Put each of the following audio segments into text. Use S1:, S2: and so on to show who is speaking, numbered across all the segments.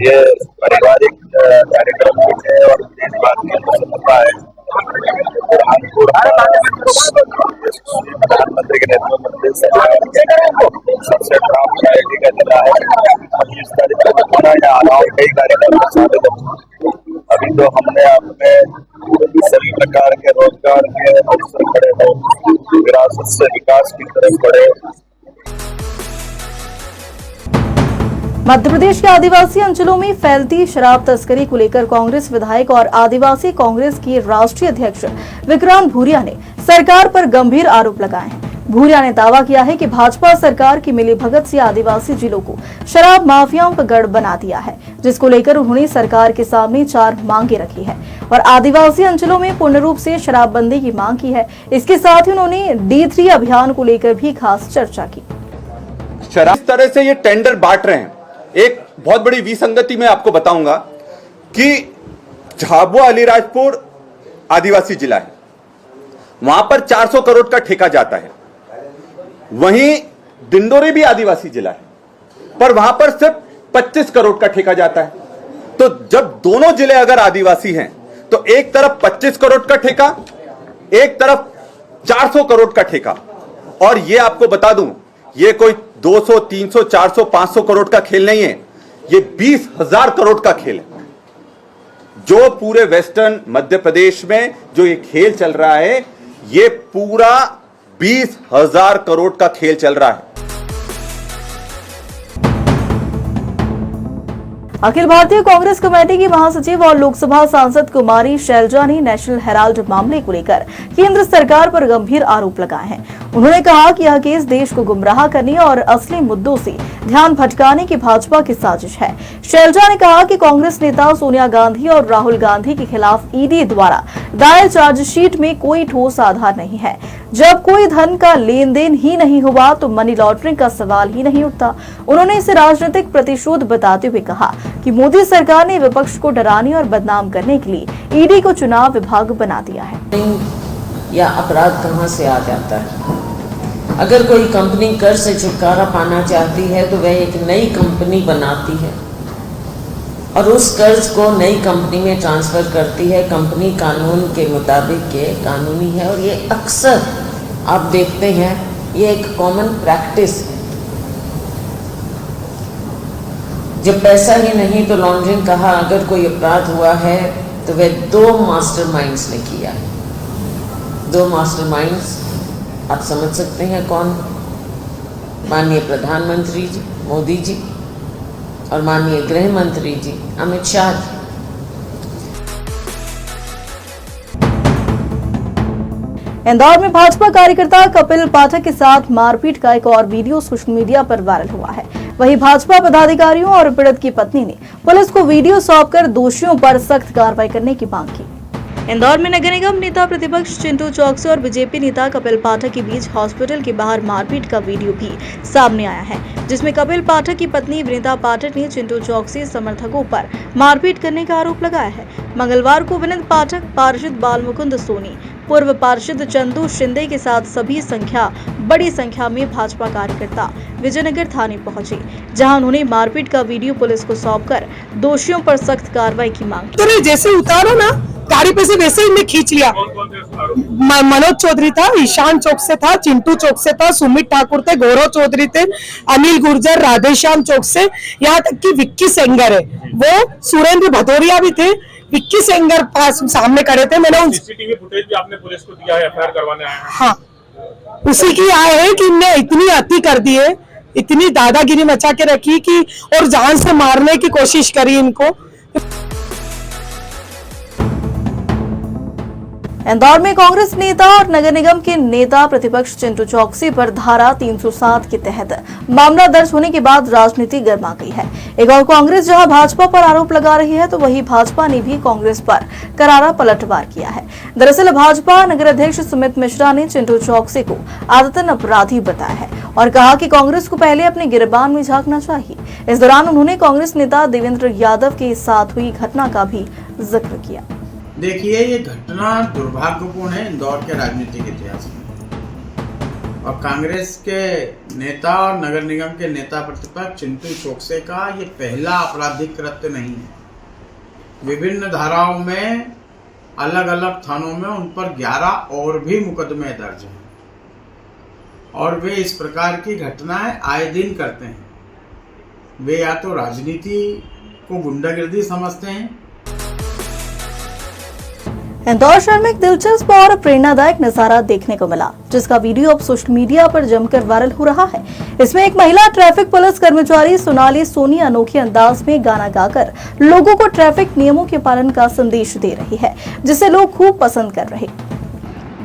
S1: ये पारिवारिक कार्यक्रम है और देशवासियों को समझता है। प्रधानमंत्री के नेतृत्व में सबसे टॉप प्रायोरिटी का जिला है। 25 तारीख को होना या अलाव कई कार्यक्रम शामिल है। अभी तो हमने अपने सभी प्रकार के रोजगार के अवसर खड़े हो, विरासत से विकास की तरफ बढ़े।
S2: मध्य प्रदेश के आदिवासी अंचलों में फैलती शराब तस्करी को लेकर कांग्रेस विधायक और आदिवासी कांग्रेस के राष्ट्रीय अध्यक्ष विक्रांत भूरिया ने सरकार पर गंभीर आरोप लगाए हैं। भूरिया ने दावा किया है कि भाजपा सरकार की मिलीभगत से आदिवासी जिलों को शराब माफियाओं का गढ़ बना दिया है, जिसको लेकर उन्होंने सरकार के सामने 4 मांगे रखी है और आदिवासी अंचलों में पूर्ण रूप से शराबबंदी की मांग की है। इसके साथ ही उन्होंने D3 अभियान को लेकर भी खास चर्चा की।
S3: शराब इस तरह से ये टेंडर बांट रहे हैं। एक बहुत बड़ी विसंगति में आपको बताऊंगा कि झाबुआ अलीराजपुर आदिवासी जिला है, वहां पर 400 करोड़ का ठेका जाता है। वहीं दिंडोरी भी आदिवासी जिला है, पर वहां पर सिर्फ 25 करोड़ का ठेका जाता है। तो जब दोनों जिले अगर आदिवासी हैं तो एक तरफ 25 करोड़ का ठेका, एक तरफ 400 करोड़ का ठेका। और ये आपको बता दूं, ये कोई 200, 300, 400, 500 करोड़ का खेल नहीं है, ये 20,000 करोड़ का खेल है। जो पूरे वेस्टर्न मध्य प्रदेश में जो ये खेल चल रहा है, ये पूरा 20,000 करोड़ का खेल चल रहा है।
S2: अखिल भारतीय कांग्रेस कमेटी की महासचिव और लोकसभा सांसद कुमारी शैलजा ने नेशनल हेराल्ड मामले को लेकर केंद्र सरकार पर गंभीर आरोप लगाए हैं। उन्होंने कहा कि यह केस देश को गुमराह करने और असली मुद्दों से ध्यान भटकाने की भाजपा की साजिश है। शैलजा ने कहा कि कांग्रेस नेता सोनिया गांधी और राहुल गांधी के खिलाफ ईडी द्वारा दायर चार्जशीट में कोई ठोस आधार नहीं है। जब कोई धन का लेन देन ही नहीं हुआ तो मनी लॉन्ड्रिंग का सवाल ही नहीं उठता। उन्होंने इसे राजनीतिक प्रतिशोध बताते हुए कहा कि मोदी सरकार ने विपक्ष को डराने और बदनाम करने के लिए ईडी को चुनाव विभाग बना दिया है।
S4: या अपराध कहां से आ जाता है? अगर कोई कंपनी कर से छुटकारा पाना चाहती है तो वह एक नई कंपनी बनाती है और उस कर्ज को नई कंपनी में ट्रांसफर करती है। कंपनी कानून के मुताबिक ये कानूनी है और ये अक्सर आप देखते हैं, ये एक कॉमन प्रैक्टिस है। जब पैसा ही नहीं तो लॉन्ड्रिंग कहा। अगर कोई अपराध हुआ है तो वह 2 मास्टरमाइंड्स ने किया है। 2 मास्टरमाइंड्स आप समझ सकते हैं कौन? माननीय प्रधानमंत्री जी मोदी जी और माननीय गृह मंत्री जी अमित शाह जी।
S2: इंदौर में भाजपा कार्यकर्ता कपिल पाठक के साथ मारपीट का एक और वीडियो सोशल मीडिया पर वायरल हुआ है। वहीं भाजपा पदाधिकारियों और पीड़ित की पत्नी ने पुलिस को वीडियो सौंपकर दोषियों पर सख्त कार्रवाई करने की मांग की। इंदौर में नगर निगम नेता प्रतिपक्ष चिंटू चौकसी और बीजेपी नेता कपिल पाठक के बीच हॉस्पिटल के बाहर मारपीट का वीडियो भी सामने आया है, जिसमें कपिल पाठक की पत्नी विनीता पाठक ने चिंटू चौकसी समर्थकों पर मारपीट करने का आरोप लगाया है। मंगलवार को विनीत पाठक, पार्षद बालमुकुंद सोनी, पूर्व पार्षद चंदू शिंदे के साथ बड़ी संख्या में भाजपा कार्यकर्ता विजयनगर थाने पहुंचे, जहां उन्होंने मारपीट का वीडियो पुलिस को सौंपकर दोषियों पर सख्त कार्रवाई की मांग की।
S5: तो जैसे उतारो ना गाड़ी पे से वैसे ही खींच लिया। मनोज चौधरी था, ईशान चौक से था, चिंटू चौक से था, सुमित ठाकुर थे, गौरव चौधरी थे, अनिल गुर्जर, राधेश्याम चौक से, यहाँ तक कि विक्की सेंगर है, वो सुरेंद्र भदौरिया भी थे। विक्की सेंगर पास सामने खड़े थे। मैंने
S6: सीसीटीवी फुटेज भी आपने पुलिस को दिया है, एफआईआर करवाने आए हैं।
S5: हाँ, उसी की आए है कि इनने इतनी अति कर दी है, इतनी दादागिरी मचा के रखी कि और जान से मारने की कोशिश करी इनको।
S2: इंदौर में कांग्रेस नेता और नगर निगम के नेता प्रतिपक्ष चिंटू चौकसी पर धारा 307 के तहत मामला दर्ज होने के बाद राजनीति गर्मा गई है। एक और कांग्रेस जहां भाजपा पर आरोप लगा रही है तो वहीं भाजपा ने भी कांग्रेस पर करारा पलटवार किया है। दरअसल भाजपा नगर अध्यक्ष सुमित मिश्रा ने चिंटू चौकसी को आदतन अपराधी बताया है और कहा कि कांग्रेस को पहले अपने गिरबान में झांकना चाहिए। इस दौरान उन्होंने कांग्रेस नेता देवेंद्र यादव के साथ हुई घटना का भी जिक्र किया।
S7: देखिए, ये घटना दुर्भाग्यपूर्ण है इंदौर के राजनीतिक इतिहास में। और कांग्रेस के नेता और नगर निगम के नेता प्रतिपक्ष चिंटू चोकसे का ये पहला आपराधिक कृत्य नहीं है। विभिन्न धाराओं में अलग अलग थानों में उन पर 11 और भी मुकदमे दर्ज हैं और वे इस प्रकार की घटनाएं आए दिन करते हैं। वे या तो राजनीति को गुंडागर्दी समझते हैं।
S2: इंदौर शहर में एक दिलचस्प और प्रेरणादायक नजारा देखने को मिला, जिसका वीडियो अब सोशल मीडिया पर जमकर वायरल हो रहा है। इसमें एक महिला ट्रैफिक पुलिस कर्मचारी सोनाली सोनी अनोखे अंदाज में गाना गाकर लोगों को ट्रैफिक नियमों के पालन का संदेश दे रही है, जिसे लोग खूब पसंद कर रहे हैं।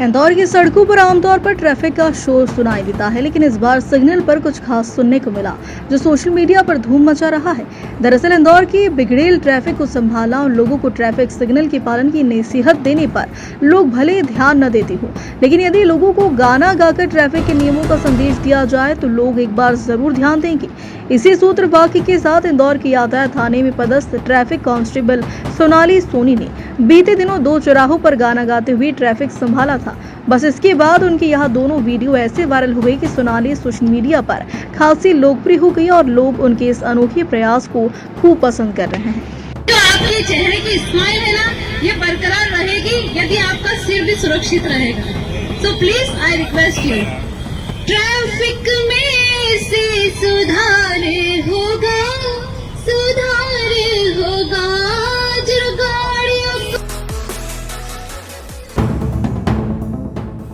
S2: इंदौर की सड़कों पर आमतौर पर ट्रैफिक का शोर सुनाई देता है, लेकिन इस बार सिग्नल पर कुछ खास सुनने को मिला जो सोशल मीडिया पर धूम मचा रहा है। दरअसल इंदौर की बिगड़ेल ट्रैफिक को संभालना और लोगों को ट्रैफिक सिग्नल के पालन की नसीहत देने पर लोग भले ही ध्यान न देते हो, लेकिन यदि लोगों को गाना गाकर ट्रैफिक के नियमों का संदेश दिया जाए तो लोग एक बार जरूर ध्यान देंगे। इसी सूत्र वाक्य के साथ इंदौर के यातायात थाने में पदस्थ ट्रैफिक कांस्टेबल सोनाली सोनी ने बीते दिनों 2 चौराहों पर गाना गाते हुए ट्रैफिक संभाला था। बस इसके बाद उनके यहाँ दोनों वीडियो ऐसे वायरल हो गए कि सोनाली सोशल मीडिया पर खासी लोकप्रिय हो गई और लोग उनके इस अनोखे प्रयास को खूब पसंद कर रहे हैं।
S8: जो आपके चेहरे की स्माइल है ना, ये बरकरार रहेगी यदि आपका सिर भी सुरक्षित रहेगा। So please I request you, traffic में से सुधार होगा, सुधार होगा जो गाड़ियों को।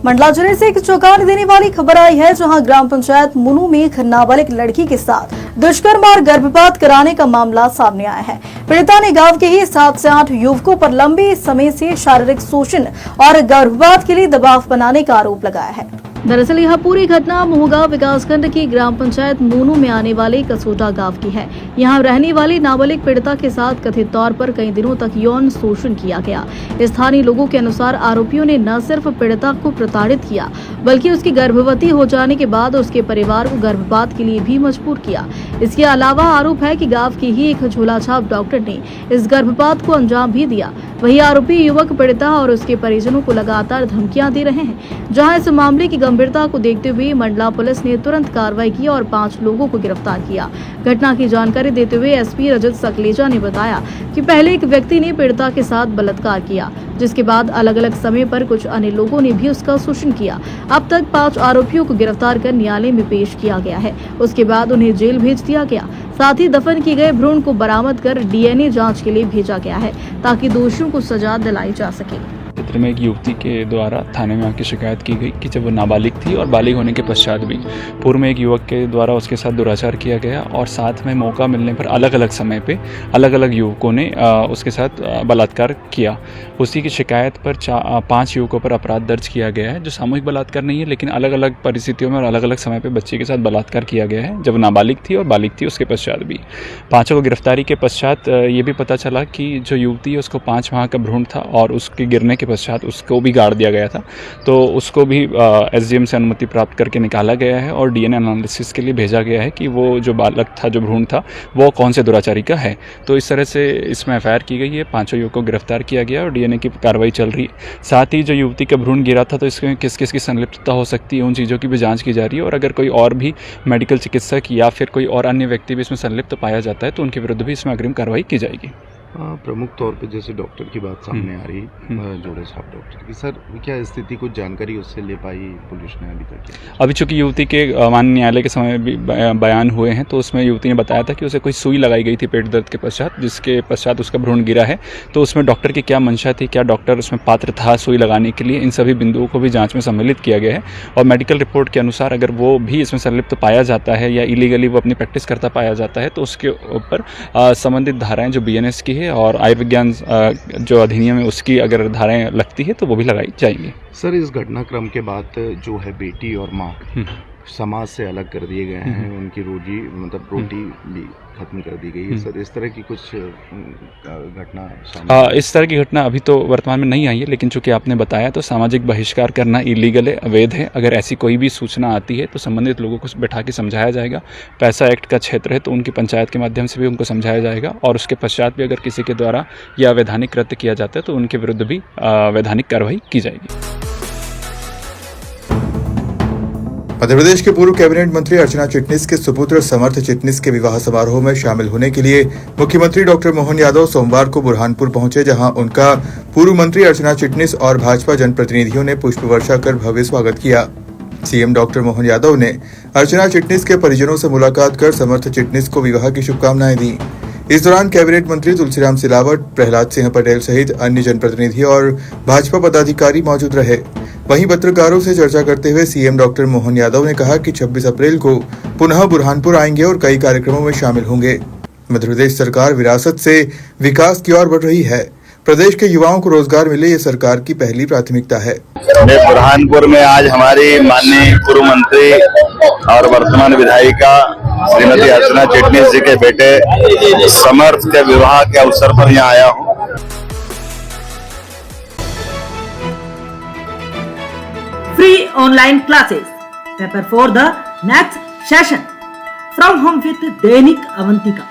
S2: मंडला जिले से एक चौंकाने देने वाली खबर आई है, जहां ग्राम पंचायत मुनू में एक नाबालिग लड़की के साथ दुष्कर्म और गर्भपात कराने का मामला सामने आया है। पीड़िता ने गांव के ही 7 से 8 युवकों पर लंबे समय से शारीरिक शोषण और गर्भपात के लिए दबाव बनाने का आरोप लगाया है। दरअसल यह पूरी घटना मोहगांव विकासखंड की ग्राम पंचायत मोनू में आने वाले कसोटा गांव की है। यहां रहने वाली नाबालिग पीड़िता के साथ कथित तौर पर कई दिनों तक यौन शोषण किया गया। स्थानीय लोगों के अनुसार आरोपियों ने न सिर्फ पीड़िता को प्रताड़ित किया, बल्कि उसकी गर्भवती हो जाने के बाद उसके परिवार को गर्भपात के लिए भी मजबूर किया। इसके अलावा आरोप है कि गांव के ही एक झोलाछाप डॉक्टर ने इस गर्भपात को अंजाम भी दिया। वही आरोपी युवक पीड़िता और उसके परिजनों को लगातार धमकियां दे रहे हैं। जहां इस मामले की गंभीरता को देखते हुए मंडला पुलिस ने तुरंत कार्रवाई की और 5 लोगों को गिरफ्तार किया। घटना की जानकारी देते हुए एसपी रजत सकलेचा ने बताया कि पहले एक व्यक्ति ने पीड़िता के साथ बलात्कार किया, जिसके बाद अलग अलग समय पर कुछ अन्य लोगों ने भी उसका शोषण किया। अब तक 5 आरोपियों को गिरफ्तार कर न्यायालय में पेश किया गया है। उसके बाद उन्हें जेल भेज दिया गया। साथ ही दफन किए गए भ्रूण को बरामद कर डीएनए जांच के लिए भेजा गया है, ताकि दोषियों को सजा दिलाई जा सके।
S9: क्षेत्र में एक युवती के द्वारा थाने में आके शिकायत की गई कि जब वो नाबालिग थी और बालिग होने के पश्चात भी पूर्व में एक युवक के द्वारा उसके साथ दुराचार किया गया और साथ में मौका मिलने पर अलग अलग समय पे अलग अलग युवकों ने उसके साथ बलात्कार किया। उसी की शिकायत पर 5 युवकों पर अपराध दर्ज किया गया है, जो सामूहिक बलात्कार नहीं है, लेकिन अलग अलग परिस्थितियों में और अलग अलग समय पर बच्चे के साथ बलात्कार किया गया है, जब नाबालिग थी और बालिग थी उसके पश्चात भी। 5 को गिरफ्तारी के पश्चात ये भी पता चला कि जो युवती है उसको 5 माह का भ्रूण था और उसके गिरने के पश्चात उसको भी गाड़ दिया गया था, तो उसको भी एसडीएम से अनुमति प्राप्त करके निकाला गया है और डीएनए एनालिसिस के लिए भेजा गया है कि वो जो बालक था, जो भ्रूण था, वो कौन से दुराचारी का है। तो इस तरह से इसमें एफआईआर की गई है, 5 युवकों को गिरफ्तार किया गया और डीएनए की कार्रवाई चल रही है। साथ ही जो युवती का भ्रूण गिरा था, तो इसमें किस किस की संलिप्तता हो सकती है, उन चीज़ों की भी जाँच की जा रही है और अगर कोई और भी मेडिकल चिकित्सक या फिर कोई और अन्य व्यक्ति भी इसमें संलिप्त पाया जाता है तो उनके विरुद्ध भी इसमें अग्रिम कार्रवाई की जाएगी।
S10: प्रमुख तौर पे जैसे डॉक्टर की बात सामने आ रही, जोड़े साहब डॉक्टर की, सर क्या स्थिति कुछ जानकारी उससे ले पाई पुलिस ने अभी तक?
S9: अभी चूंकि युवती के माननीय न्यायालय के समय भी बयान हुए हैं, तो उसमें युवती ने बताया था कि उसे कोई सुई लगाई गई थी पेट दर्द के पश्चात, जिसके पश्चात उसका भ्रूण गिरा है। तो उसमें डॉक्टर की क्या मंशा थी, क्या डॉक्टर उसमें पात्र था सुई लगाने के लिए, इन सभी बिंदुओं को भी जाँच में सम्मिलित किया गया है और मेडिकल रिपोर्ट के अनुसार अगर वो भी इसमें संलिप्त पाया जाता है या इलीगली वो अपनी प्रैक्टिस करता पाया जाता है तो उसके ऊपर संबंधित धाराएँ जो BNS की है और आयुर्विज्ञान जो अधिनियम है उसकी अगर धाराएं लगती है तो वो भी लगाई जाएंगी।
S10: सर इस घटनाक्रम के बाद जो है बेटी और माँ समाज से अलग कर दिए गए हैं, उनकी रोजी मतलब रोटी भी खत्म कर दी गई है। सर इस तरह की कुछ घटना
S9: इस तरह की घटना अभी तो वर्तमान में नहीं आई है, लेकिन चूंकि आपने बताया तो सामाजिक बहिष्कार करना इलीगल है, अवैध है। अगर ऐसी कोई भी सूचना आती है तो संबंधित लोगों को बैठा के समझाया जाएगा। पैसा एक्ट का क्षेत्र है तो उनकी पंचायत के माध्यम से भी उनको समझाया जाएगा और उसके पश्चात भी अगर किसी के द्वारा यह अवैधानिक कृत्य किया जाता है तो उनके विरुद्ध भी वैधानिक कार्रवाई की जाएगी।
S11: मध्य प्रदेश के पूर्व कैबिनेट मंत्री अर्चना चिटनिस के सुपुत्र समर्थ चिटनिस के विवाह समारोह में शामिल होने के लिए मुख्यमंत्री डॉक्टर मोहन यादव सोमवार को बुरहानपुर पहुंचे, जहां उनका पूर्व मंत्री अर्चना चिटनिस और भाजपा जनप्रतिनिधियों ने पुष्प वर्षा कर भव्य स्वागत किया। सीएम डॉक्टर मोहन यादव ने अर्चना चिटनिस के परिजनों से मुलाकात कर समर्थ चिटनिस को विवाह की शुभकामनाएं दी। इस दौरान कैबिनेट मंत्री तुलसीराम सिलावट, प्रहलाद सिंह पटेल सहित अन्य जनप्रतिनिधि और भाजपा पदाधिकारी मौजूद रहे। वहीं पत्रकारों से चर्चा करते हुए सीएम डॉक्टर मोहन यादव ने कहा कि 26 अप्रैल को पुनः बुरहानपुर आएंगे और कई कार्यक्रमों में शामिल होंगे। मध्य प्रदेश सरकार विरासत से विकास की ओर बढ़ रही है। प्रदेश के युवाओं को रोजगार मिले, ये सरकार की पहली प्राथमिकता है।
S1: मैं बुरहानपुर में आज हमारी माननीय पूर्व मंत्री और वर्तमान विधायिका श्रीमती अर्चना चिटनिस जी के बेटे समर्थ के विवाह के अवसर पर यहाँ आया हूँ।
S12: Free online classes. Prepare for the next session. From home with दैनिक अवंतिका।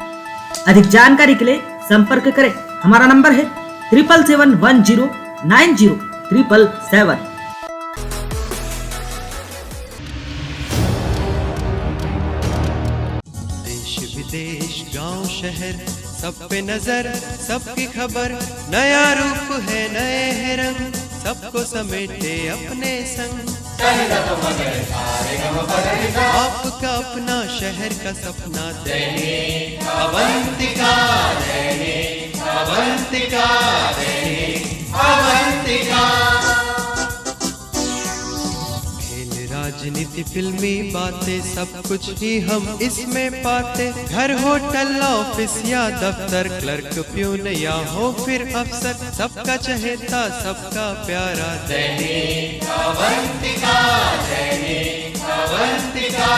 S12: अधिक जानकारी के लिए संपर्क करें। हमारा नंबर है 7771090777।
S13: देश विदेश गांव शहर सब पे नजर, सबकी खबर, नया रूप है नए है रंग, सबको समेटे अपने संग। आपका अपना शहर का सपना दैनिक अवंतिका, दैनिक अवंतिका, दैनिक अवंतिका। खेल राजनीति फिल्मी बातें सब कुछ ही हम इसमें पाते। घर होटल ऑफिस या दफ्तर, क्लर्क प्यून या हो फिर अफसर, सबका चहेता सबका प्यारा दैनिक अवंतिका, दैनिक अवंतिका।